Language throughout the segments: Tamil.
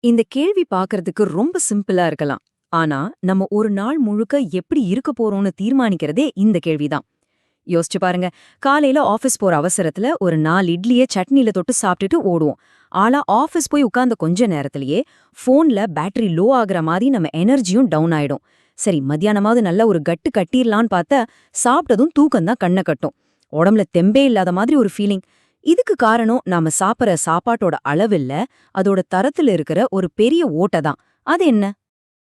இந்த கேள்வி பார்க்கறதுக்கு ரொம்ப சிம்பிளா இருக்கலாம். ஆனா, நம்ம ஒரு நாள் முழுக்க எப்படி இருக்க போறோம்னு தீர்மானிக்கிறதே இந்த கேள்விதான். யோசிச்சு பாருங்க. காலையில ஆஃபீஸ் போற அவசரத்துல ஒரு 4 இட்லிய சட்னில தொட்டு சாப்பிட்டுட்டு ஓடுவோம். ஆனா ஆஃபீஸ் போய் உட்கார்ந்த கொஞ்ச நேரத்திலேயே ஃபோன்ல பேட்டரி லோ ஆகுற மாதிரி நம்ம எனர்ஜியும் டவுன் ஆயிடும். சரி, மத்தியானமாவது நல்ல ஒரு கட்டு கட்டிரலான்னு பார்த்தா சாப்பிட்டதும் தூக்கம்தான் கண்ண கட்டும். உடம்புல தெம்பே இல்லாத மாதிரி ஒரு ஃபீலிங். இதுக்கு காரணம் நாம சாப்பிடுற சாப்பாட்டோட அளவில்ல, அதோட தரத்துல இருக்கிற ஒரு பெரிய ஓட்டை தான். அது என்ன?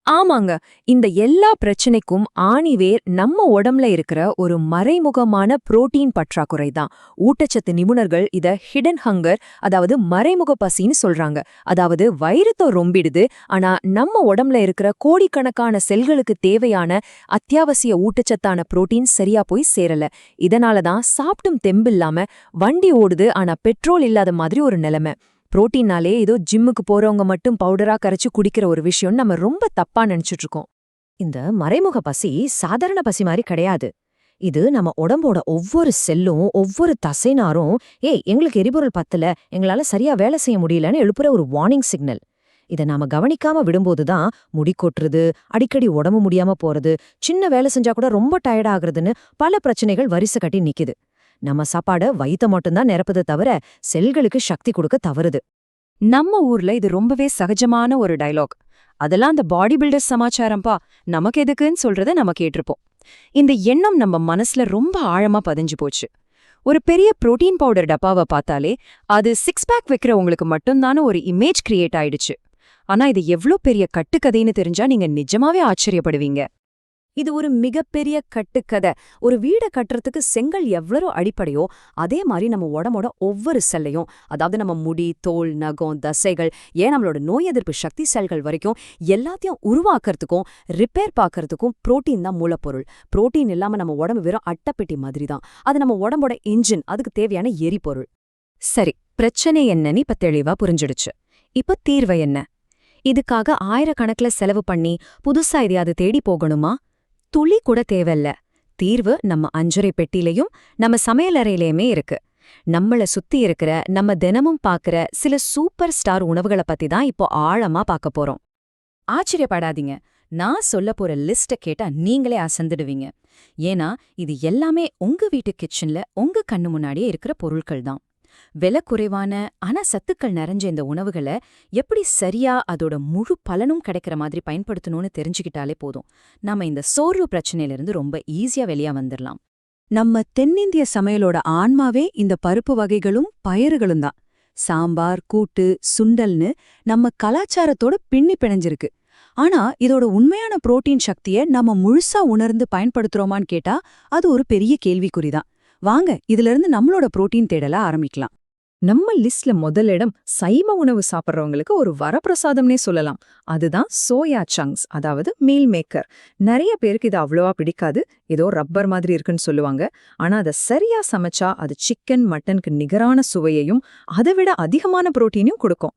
ஆமாங்க. இந்த எல்லா பிரச்சனைக்கும் ஆணிவேர் நம்ம உடம்புல இருக்கிற ஒரு மறைமுகமான புரோட்டீன் பற்றாக்குறை தான். ஊட்டச்சத்து நிபுணர்கள் இத ஹிடன் ஹங்கர், அதாவது மறைமுக பசின்னு சொல்றாங்க. அதாவது வயிறுத்த ரொம்பிடுது, ஆனா நம்ம உடம்புல இருக்கிற கோடிக்கணக்கான செல்களுக்கு தேவையான அத்தியாவசிய ஊட்டச்சத்தான புரோட்டீன் சரியா போய் சேரல. இதனால தான் சாப்பிட்டும் தெம்பில்லாம வண்டி ஓடுது, ஆனா பெட்ரோல் இல்லாத மாதிரி ஒரு நிலைமை. புரோட்டீன்னாலே ஏதோ ஜிம்முக்கு போறவங்க மட்டும் பவுடரா கரைச்சு குடிக்கிற ஒரு விஷயம் நம்ம ரொம்ப தப்பா நினைச்சிட்டு இருக்கோம். இந்த மறைமுக பசி சாதாரண பசி மாதிரி கிடையாது. இது நம்ம உடம்போட ஒவ்வொரு செல்லும் ஒவ்வொரு தசைநாரும் எங்களுக்கு எரிபொருள் பத்தல, எங்களால சரியா வேலை செய்ய முடியலன்னு எழுப்புற ஒரு வார்னிங் சிக்னல். இதை நாம கவனிக்காம விடும்போதுதான் முடி கொட்டுறது, அடிக்கடி உடம்பு முடியாம போறது, சின்ன வேலை செஞ்சா கூட ரொம்ப டயர்ட் ஆகுறதுன்னு பல பிரச்சனைகள் வரிசை கட்டி நிக்குது. நம்ம சாப்பாடு வயித்த மட்டும்தான் நிரப்புது தவிர செல்களுக்கு சக்தி கொடுக்க தவறுது. நம்ம ஊர்ல இது ரொம்பவே சகஜமான ஒரு டயலாக். அதெல்லாம் அந்த பாடி பில்டர் சமாச்சாரம்பா, நமக்கு எதுக்குன்னு சொல்றத நம்ம கேட்டிருப்போம். இந்த எண்ணம் நம்ம மனசுல ரொம்ப ஆழமா பதிஞ்சு போச்சு. ஒரு பெரிய புரோட்டீன் பவுடர் டப்பாவை பார்த்தாலே அது 6 பேக் வைக்கிறவங்களுக்கு மட்டும்தான ஒரு இமேஜ் கிரியேட் ஆயிடுச்சு. ஆனா இது எவ்ளோ பெரிய கட்டுக்கதைன்னு தெரிஞ்சா நீங்க நிஜமாவே ஆச்சரியப்படுவீங்க. இது ஒரு மிகப்பெரிய கட்டுக்கதை. ஒரு வீடை கட்டுறதுக்கு செங்கல் எவ்வளோ அடிப்படையோ அதே மாதிரி நம்ம உடம்போட ஒவ்வொரு செல்லையும், அதாவது நம்ம முடி, தோல், நகம், தசைகள், ஏன் நம்மளோட நோய் எதிர்ப்பு சக்தி செல்கள் வரைக்கும் எல்லாத்தையும் உருவாக்குறதுக்கும் ரிப்பேர் பார்க்கறதுக்கும் புரோட்டீன் தான் மூலப்பொருள். புரோட்டீன் இல்லாம நம்ம உடம்பு வெறும் அட்டைப்பெட்டி மாதிரி தான். அது நம்ம உடம்போட இன்ஜின், அதுக்கு தேவையான எரிபொருள். சரி, பிரச்சனை என்னன்னு இப்ப தெளிவா புரிஞ்சிடுச்சு. இப்ப தீர்வு என்ன? இதுக்காக ஆயிரக்கணக்கில் செலவு பண்ணி புதுசா எதையாவது தேடி போகணுமா? துளி கூட தேவையில்ல. தீர்வு நம்ம அஞ்சரை பெட்டிலையும் நம்ம சமையலறையிலையுமே இருக்கு. நம்மள சுத்தி இருக்கிற, நம்ம தினமும் பார்க்கிற சில சூப்பர் ஸ்டார் உணவுகளை பத்தி தான் இப்போ ஆழமா பார்க்க போறோம். ஆச்சரியப்படாதீங்க, நான் சொல்ல போற லிஸ்ட கேட்டா நீங்களே அசந்துடுவீங்க. ஏன்னா இது எல்லாமே உங்க வீட்டு கிச்சன்ல உங்க கண்ணு முன்னாடியே இருக்கிற பொருட்கள் தான். விலை குறைவான ஆனா சத்துக்கள் நிறைஞ்ச இந்த உணவுகளை எப்படி சரியா அதோட முழு பலனும் கிடைக்கிற மாதிரி பயன்படுத்தணும்னு தெரிஞ்சுக்கிட்டாலே போதும். நாம இந்த சோர்வு பிரச்சனையிலிருந்து ரொம்ப ஈஸியா வெளியா வந்துடலாம். நம்ம தென்னிந்திய சமையலோட ஆன்மாவே இந்த பருப்பு வகைகளும் பயறுகளும் தான். சாம்பார், கூட்டு, சுண்டல்னு நம்ம கலாச்சாரத்தோட பின்னி பிணைஞ்சிருக்கு. ஆனா இதோட உண்மையான புரோட்டீன் சக்தியை நம்ம முழுசா உணர்ந்து பயன்படுத்துறோமான்னு கேட்டா அது ஒரு பெரிய கேள்விக்குறிதான். வாங்க இதுல இருந்து நம்மளோட புரோட்டீன் தேடல ஆரம்பிக்கலாம். நம்ம லிஸ்ட்ல முதலிடம் சைவ உணவு சாப்பிட்றவங்களுக்கு ஒரு வரப்பிரசாதம்னே சொல்லலாம். அதுதான் சோயா சங்க்ஸ், அதாவது மீல் மேக்கர். நிறைய பேருக்கு இது அவ்வளவா பிடிக்காது, ஏதோ ரப்பர் மாதிரி இருக்குன்னு சொல்லுவாங்க. ஆனா அதை சரியா சமைச்சா அது சிக்கன், மட்டனுக்கு நிகரான சுவையையும் அதை விட அதிகமான புரோட்டீனையும் கொடுக்கும்.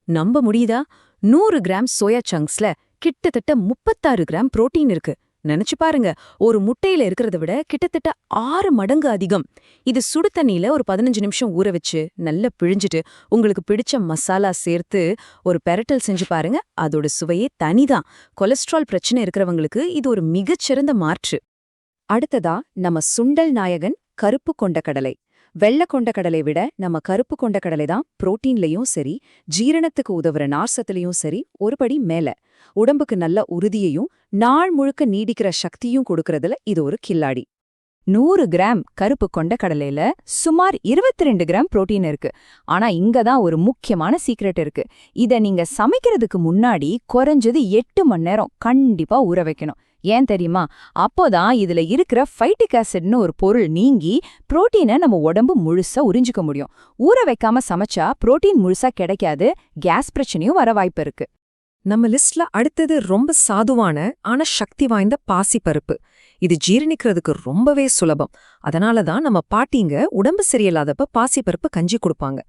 நம்ப முடியுதா? 100 கிராம் சோயா சங்க்ஸ்ல கிட்டத்தட்ட 36 கிராம் புரோட்டீன் இருக்கு. நினைச்சு பாருங்க, ஒரு முட்டையில இருக்கிறத விட கிட்டத்தட்ட 6 மடங்கு அதிகம். இது சுடு தண்ணியில ஒரு 15 நிமிஷம் ஊற வச்சு நல்லா பிழிஞ்சிட்டு உங்களுக்கு பிடிச்ச மசாலா சேர்த்து ஒரு பெரட்டல் செஞ்சு பாருங்க. அதோட சுவையே தனிதான். கொலஸ்ட்ரால் பிரச்சனை இருக்கிறவங்களுக்கு இது ஒரு மிகச்சிறந்த மாற்று. அடுத்ததா நம்ம சுண்டல் நாயகன் கருப்பு கொண்டக்கடலை. வெள்ளை கொண்டக்கடலை விட நம்ம கருப்பு கொண்டக்கடலை தான் புரோட்டீன்லயும் சரி, ஜீரணத்துக்கு உதவுற நார்சத்துலயும் சரி ஒருபடி மேல. உடம்புக்கு நல்ல உறுதியையும் நாள் முழுக்க நீடிக்கிற சக்தியும் கொடுக்கறதுல இது ஒரு கில்லாடி. 100 கிராம் கருப்பு கொண்டக்கடலையில சுமார் 22 கிராம் புரோட்டீன் இருக்கு. ஆனா இங்கதான் ஒரு முக்கியமான சீக்ரெட் இருக்கு. இத நீங்க சமைக்கிறதுக்கு முன்னாடி குறைஞ்சது 8 மணி நேரம் கண்டிப்பா ஊற வைக்கணும். ஏன் தெரியுமா? அப்போதான் இதுல இருக்கிற ஃபைட்டிக் ஆசிட்னு ஒரு பொருள் நீங்கி புரோட்டீனை நம்ம உடம்பு முழுசா உறிஞ்சிக்க முடியும். ஊற வைக்காம சமைச்சா புரோட்டீன் முழுசா கிடைக்காது, கேஸ் பிரச்சனையும் வர வாய்ப்பு இருக்கு. நம்ம லிஸ்ட்ல அடுத்தது ரொம்ப சாதுவான ஆனா சக்தி வாய்ந்த பாசிப்பருப்பு. இது ஜீரணிக்கிறதுக்கு ரொம்பவே சுலபம். அதனாலதான் நம்ம பாட்டிங்க உடம்பு சரியில்லாதப்ப பாசிப்பருப்பு கஞ்சி கொடுப்பாங்க.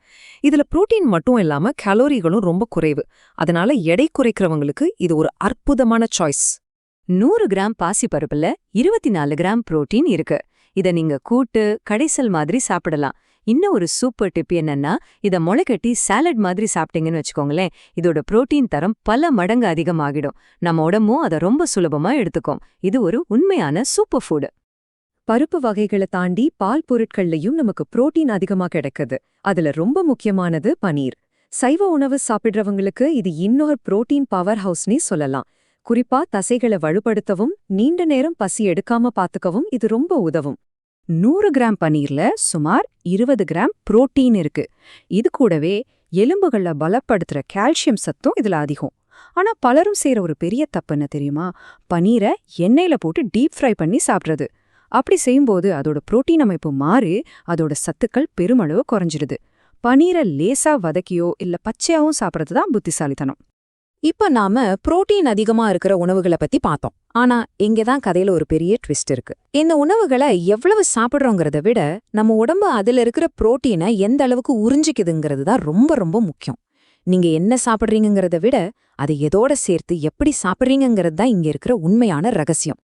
இதுல புரோட்டீன் மட்டும் இல்லாம கலோரிகளும் ரொம்ப குறைவு. அதனால எடை குறைக்கிறவங்களுக்கு இது ஒரு அற்புதமான சாய்ஸ். 100 கிராம் பாசிப்பருப்புல 24 கிராம் புரோட்டீன் இருக்கு. இத நீங்க கூட்டு, கடைசல் மாதிரி சாப்பிடலாம். இன்னும் ஒரு சூப்பர் டிப் என்னன்னா, இத முளைக்கட்டி சாலட் மாதிரி சாப்பிட்டீங்கன்னு வச்சுக்கோங்களேன், இதோட புரோட்டீன் தரம் பல மடங்கு அதிகமாகிடும். நம்ம உடம்பும் அதை ரொம்ப சுலபமா எடுத்துக்கும். இது ஒரு உண்மையான சூப்பர் ஃபுட். பருப்பு வகைகளை தாண்டி பால் பொருட்கள்லயும் நமக்கு புரோட்டீன் அதிகமா கிடைக்குது. அதுல ரொம்ப முக்கியமானது பனீர். சைவ உணவு சாப்பிடுறவங்களுக்கு இது இன்னொரு புரோட்டீன் பவர் ஹவுஸ்னே சொல்லலாம். குறிப்பா தசைகளை வலுப்படுத்தவும் நீண்ட நேரம் பசி எடுக்காம பாத்துக்கவும் இது ரொம்ப உதவும். 100 கிராம் பனீர்ல சுமார் 20 கிராம் புரோட்டீன் இருக்கு. இது கூடவே எலும்புகளை பலப்படுத்துற கால்சியம் சத்தும் இதுல அதிகம். ஆனா பலரும் செய்யற ஒரு பெரிய தப்பு என்ன தெரியுமா? பனீரை எண்ணெயில போட்டு டீப் ஃப்ரை பண்ணி சாப்பிடுறது. அப்படி செய்யும்போது அதோட புரோட்டீன் அமைப்பு மாறி அதோட சத்துக்கள் பெருமளவு குறைஞ்சிடுது. பனீரை லேசா வதக்கியோ இல்ல பச்சையாவும் சாப்பிட்றது தான் புத்திசாலித்தனம். இப்ப நாம புரோட்டீன் அதிகமா இருக்கிற உணவுகளை பத்தி பார்த்தோம். ஆனா இங்கதான் கதையில ஒரு பெரிய ட்விஸ்ட் இருக்கு. இந்த உணவுகளை எவ்வளவு சாப்பிடுறோங்கிறத விட நம்ம உடம்பு அதுல இருக்கிற புரோட்டீனை எந்த அளவுக்கு உறிஞ்சிக்குதுங்கிறது தான் ரொம்ப ரொம்ப முக்கியம். நீங்க என்ன சாப்பிடுறீங்கிறத விட அதை எதோட சேர்த்து எப்படி சாப்பிடுறீங்கிறது தான் இங்க இருக்கிற உண்மையான ரகசியம்.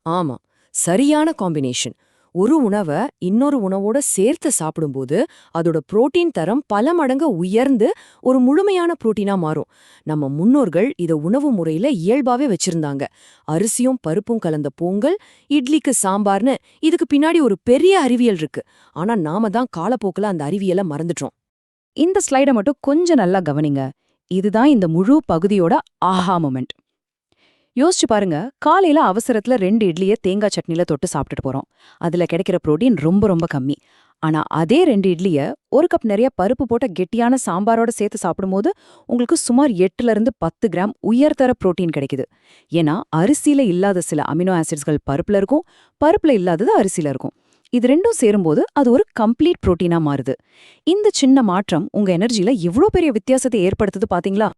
ஆமா, சரியான காம்பினேஷன். ஒரு உணவை இன்னொரு உணவோட சேர்த்து சாப்பிடும்போது அதோட புரோட்டீன் தரம் பல மடங்கு உயர்ந்து ஒரு முழுமையான புரோட்டீனா மாறும். நம்ம முன்னோர்கள் இத உணவு முறையில இயல்பாவே வச்சிருந்தாங்க. அரிசியும் பருப்பும் கலந்த பொங்கல், இட்லிக்கு சாம்பார்னு இதுக்கு பின்னாடி ஒரு பெரிய அறிவியல் இருக்கு. ஆனா நாம தான் காலப்போக்குல அந்த அறிவியலை மறந்துட்டோம். இந்த ஸ்லைடை மட்டும் கொஞ்சம் நல்லா கவனிங்க. இதுதான் இந்த முழு பகுதியோட ஆஹா மொமெண்ட். யோசிச்சு பாருங்க, காலையில அவசரத்துல 2 இட்லியை தேங்காய் சட்னில தொட்டு சாப்பிட்டுட்டு போறோம். அதுல கிடைக்கிற புரோட்டீன் ரொம்ப ரொம்ப கம்மி. ஆனா அதே 2 இட்லிய 1 கப் நிறைய பருப்பு போட்ட கெட்டியான சாம்பாரோட சேர்த்து சாப்பிடும்போது உங்களுக்கு சுமார் 8 இருந்து 10 கிராம் உயர்தர புரோட்டீன் கிடைக்குது. ஏன்னா அரிசியில இல்லாத சில அமினோ ஆசிட்ஸ்கள் பருப்புல இருக்கும், பருப்புல இல்லாதது அரிசியில இருக்கும். இது ரெண்டும் சேரும்போது அது ஒரு கம்ப்ளீட் புரோட்டீனா மாறுது. இந்த சின்ன மாற்றம் உங்க எனர்ஜில எவ்வளோ பெரிய வித்தியாசத்தை ஏற்படுத்துது பாத்தீங்களா?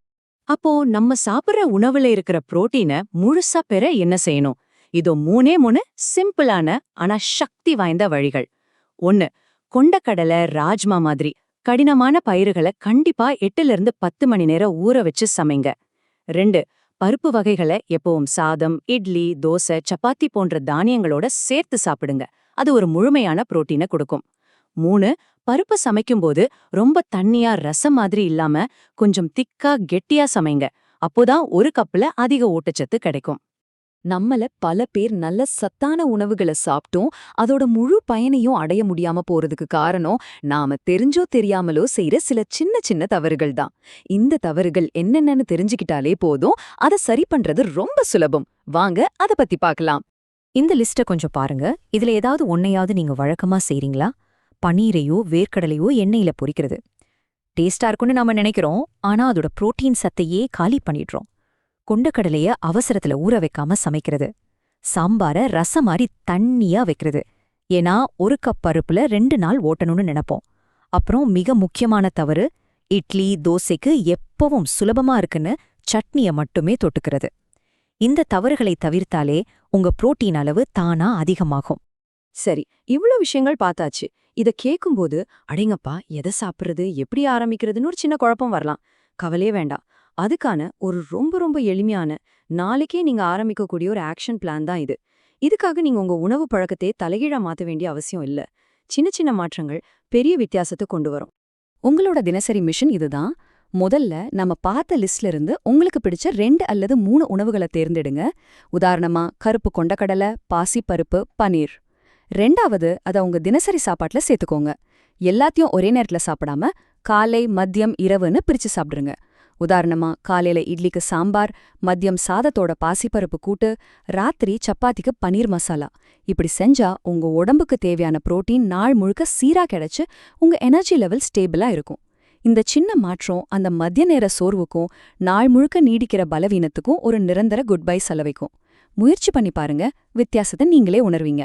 அப்போ நம்ம சாப்பிடுற உணவுல இருக்கிற புரோட்டீனை முழுசா பெற என்ன செய்யணும்? இதோ 3 சிம்பிளான ஆனா சக்தி வாய்ந்த வழிகள். 1. கொண்டக்கடலை, ராஜ்மா மாதிரி கடினமான பயிறுகளை கண்டிப்பா 8 to 10 மணி நேரம் ஊற வச்சு சமைங்க. 2. பருப்பு வகைகளை எப்பவும் சாதம், இட்லி, தோசை, சப்பாத்தி போன்ற தானியங்களோட சேர்த்து சாப்பிடுங்க. அது ஒரு முழுமையான புரோட்டீனை கொடுக்கும். 3. பருப்பு சமைக்கும்போது ரொம்ப தண்ணியா ரசம் மாதிரி இல்லாம கொஞ்சம் திக்கா கெட்டியா சமைங்க. அப்போதான் 1 கப்ல அதிக ஊட்டச்சத்து கிடைக்கும். நம்மள பல பேர் நல்ல சத்தான உணவுகளை சாப்பிட்டும் அதோட முழு பயனையும் அடைய முடியாம போறதுக்கு காரணம் நாம தெரிஞ்சோ தெரியாமலோ செய்யற சில சின்ன சின்ன தவறுகள் தான். இந்த தவறுகள் என்னென்னு தெரிஞ்சுக்கிட்டாலே போதும், அதை சரி பண்றது ரொம்ப சுலபம். வாங்க அத பத்தி பார்க்கலாம். இந்த லிஸ்ட கொஞ்சம் பாருங்க. இதுல ஏதாவது ஒன்னையாவது நீங்க வழக்கமா செய்றீங்களா? பனீரையோ வேர்க்கடலையோ எண்ணெயில பொரிக்கிறது. டேஸ்டா இருக்குன்னு நாம நினைக்கிறோம், ஆனா அதோட புரோட்டீன் சத்தையே காலி பண்ணிடுறோம். கொண்டக்கடலைய அவசரத்துல ஊற வைக்காம சமைக்கிறது. சாம்பார ரசம் மாதிரி தண்ணியா வைக்கிறது. ஏன்னா 1 கப் பருப்புல 2 நாள் ஓட்டணும்னு நினைப்போம். அப்புறம் மிக முக்கியமான தவறு, இட்லி தோசைக்கு எப்பவும் சுலபமா இருக்குன்னு சட்னிய மட்டுமே தொட்டுக்கிறது. இந்த தவறுகளை தவிர்த்தாலே உங்க புரோட்டீன் அளவு தானா அதிகமாகும். சரி, இவ்ளோ விஷயங்கள் பார்த்தாச்சு. இத கேக்கும்போது அடேங்கப்பா எதை சாப்பிடுறது, எப்படி ஆரம்பிக்கிறதுன்னு ஒரு சின்ன குழப்பம் வரலாம். கவலையே வேண்டாம். அதுக்கான ஒரு ரொம்ப ரொம்ப எளிமையான, நாளைக்கே நீங்க ஆரம்பிக்கக்கூடிய ஒரு ஆக்ஷன் பிளான் தான் இது. இதுக்காக நீங்க உங்க உணவு பழக்கத்தை தலைகீழா மாத்த வேண்டிய அவசியம் இல்ல. சின்ன சின்ன மாற்றங்கள் பெரிய வித்தியாசத்தை கொண்டு வரும். உங்களோட தினசரி மிஷன் இதுதான். முதல்ல நம்ம பார்த்த லிஸ்ட்ல இருந்து உங்களுக்கு பிடிச்ச 2 அல்லது 3 உணவுகளை தேர்ந்தெடுங்க. உதாரணமா கருப்பு கொண்டக்கடலை, பாசிப்பருப்பு, பனீர். 2வது அதை உங்க தினசரி சாப்பாட்டுல சேர்த்துக்கோங்க. எல்லாத்தையும் ஒரே நேரத்துல சாப்பிடாம காலை, மதியம், இரவுன்னு பிரிச்சு சாப்பிடுங்க. உதாரணமா காலையில இட்லிக்கு சாம்பார், மதியம் சாதத்தோட பாசிப்பருப்பு கூட்டு, ராத்திரி சப்பாத்திக்கு பனீர் மசாலா. இப்படி செஞ்சா உங்க உடம்புக்கு தேவையான புரோட்டீன் நாள் முழுக்க சீரா கிடைச்சு உங்க எனர்ஜி லெவல் ஸ்டேபிளா இருக்கும். இந்த சின்ன மாற்றம் அந்த மத்திய நேர சோர்வுக்கும் நாள் முழுக்க நீடிக்கிற பலவீனத்துக்கும் ஒரு நிரந்தர குட் பை செலவைக்கும். முயற்சி பண்ணி பாருங்க, வித்தியாசத்தை நீங்களே உணர்வீங்க.